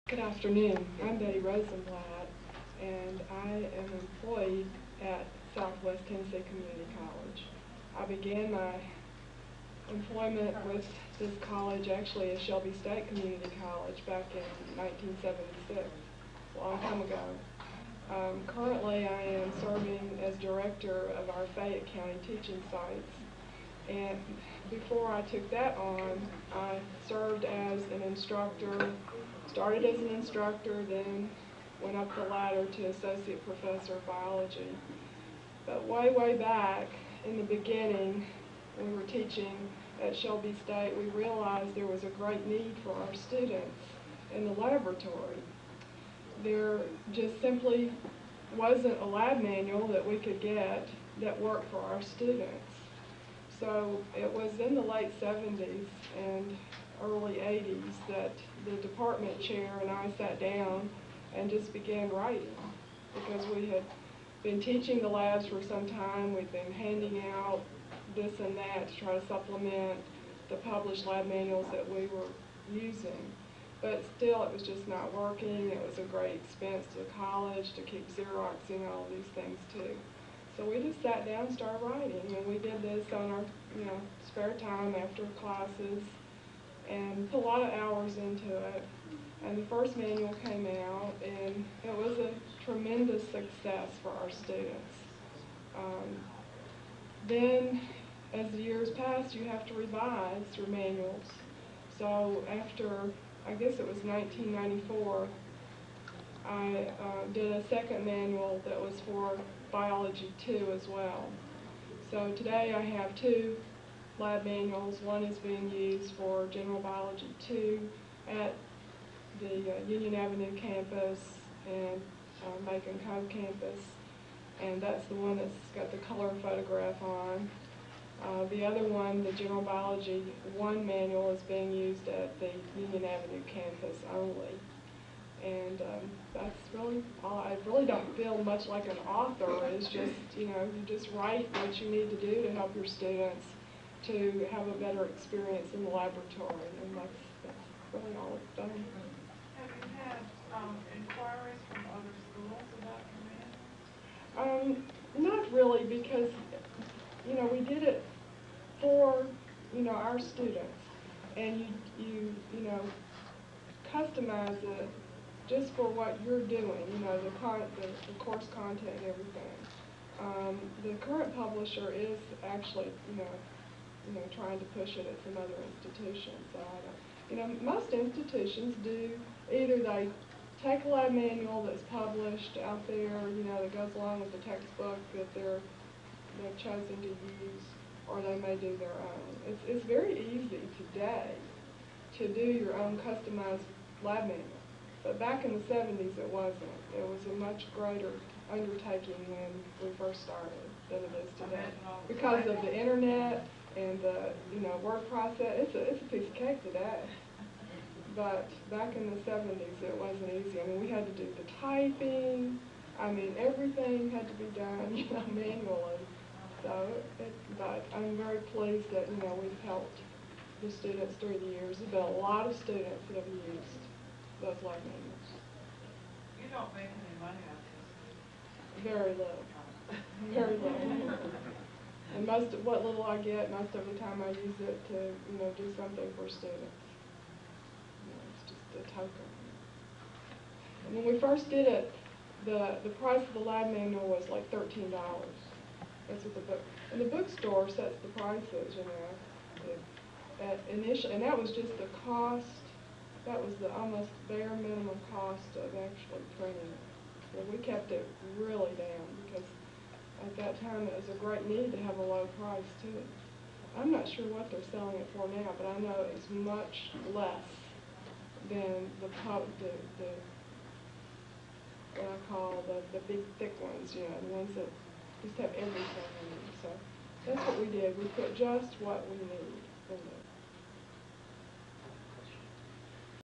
Good afternoon. I'm Betty Rosenblatt, and I am employed at Southwest Tennessee Community College. I began my employment with this college actually at Shelby State Community College back in 1976, a long time ago. Currently, I am serving as director of our Fayette County teaching sites. And before I took that on, I served as an instructor, started as an instructor, then went up the ladder to associate professor of biology. But way back in the beginning, when we were teaching at Shelby State, we realized there was a great need for our students in the laboratory. There just simply wasn't a lab manual that we could get that worked for our students. So it was in the late 70s and early 80s that the department chair and I sat down and just began writing, because we had been teaching the labs for some time. We'd been handing out this and that to try to supplement the published lab manuals that we were using. But still, it was just not working. It was a great expense to the college to keep Xeroxing all these things too. So we just sat down and started writing, and we did this on our spare time after classes, and put a lot of hours into it. And the first manual came out, and it was a tremendous success for our students. Then, as the years passed, you have to revise your manuals. So after, I guess it was 1994, I did a second manual that was for Biology 2 as well. So today I have two lab manuals. One is being used for General Biology 2 at the Union Avenue campus and Macon Cove campus, and that's the one that's got the color photograph on. The other one, the General Biology 1 manual, is being used at the Union Avenue campus only. And that's really all. I really don't feel much like an author. It's just, you just write what you need to do to help your students to have a better experience in the laboratory, and that's really all it's done. Have you had inquiries from other schools about your manual? Not really, because, we did it for, our students, and you customize it just for what you're doing, the course content and everything. The current publisher is actually, trying to push it at some other institutions. So I don't, most institutions do, either they take a lab manual that's published out there, that goes along with the textbook that they've chosen to use, or they may do their own. It's very easy today to do your own customized lab manual. But back in the 70s, it wasn't. It was a much greater undertaking when we first started than it is today. Because of the internet and the word process, it's a piece of cake today. But back in the 70s, it wasn't easy. We had to do the typing. Everything had to be done, manually. So, but I'm very pleased that we've helped the students through the years. There's been a lot of students that have used those lab manuals. You don't make any money out of this? Very little. Very little. And most of what little I get, most of the time I use it to, do something for students. It's just a token. And when we first did it, the price of the lab manual was like $13. That's what the book. And the bookstore sets the prices, initially, and that was just the cost. That was the almost bare minimum cost of actually printing it. Well, we kept it really down because at that time it was a great need to have a low price too. I'm not sure what they're selling it for now, but I know it's much less than the what I call the big thick ones, the ones that just have everything in them. So that's what we did. We put just what we need in there.